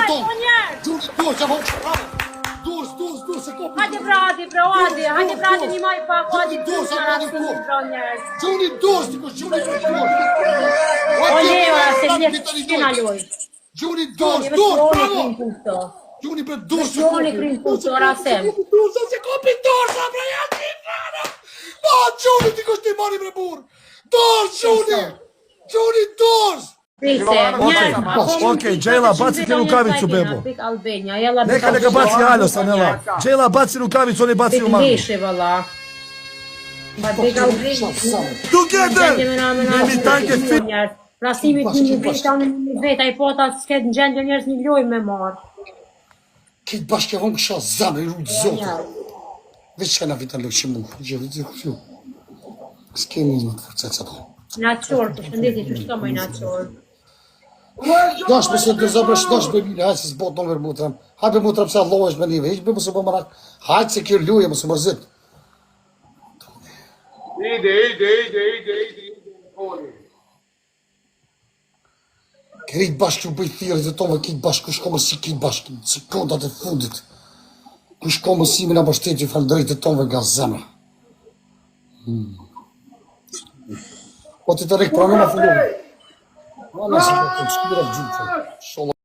ton. Dush, apo. Dush, se kopi. Hajde brati, hajde brati një maj pak, hajde dush, Gjuni dush, Gjuni dush. O leva, se s'kena loj. Gjuni dush, bravo. Gjuni për dush. Gjuni krim kusto, rasem. Dush, se kopi dush, bra, jati, frana. Ma, Gjuni ti kush ti mani bre burr. Dush, Gjuni dush. Okej, Gjela, baci ti rukavicu, bebo. Neka baci Alo, Sanela. Gjela, baci rukavicu, oni baci u mangu. Together! Nemi tanke fit. Rasimit një veta, një veta, i pota s'ket në gjendje njerës një loj me marë. Këtë bashkë hongë shë zanë, i rrujtë zotë. Veç që në vita lë që mu, gjë s'kemi një të fërcet sa do. Naçor, të shëndeti, që shka maj naçor? Dash me se të zëbërsh, dash me mire, hajtë se s'bot në mërë mutram. Hajtë me mutram se allohesh me njëve, hiq me mësë po mërak. Hajtë se kjo luje, mësë mërzit. Ide. Krejt bashkë u bëjt thirë dhe tonë, kejt bashkë, kush ko mësi kejt bashkë, sekundat e fundit. Kush ko mësimin a bështetje falëndërit e tonë nga zemra. Po të të rekë pranën a fullonë. Në nësë të të shkira gjyqë.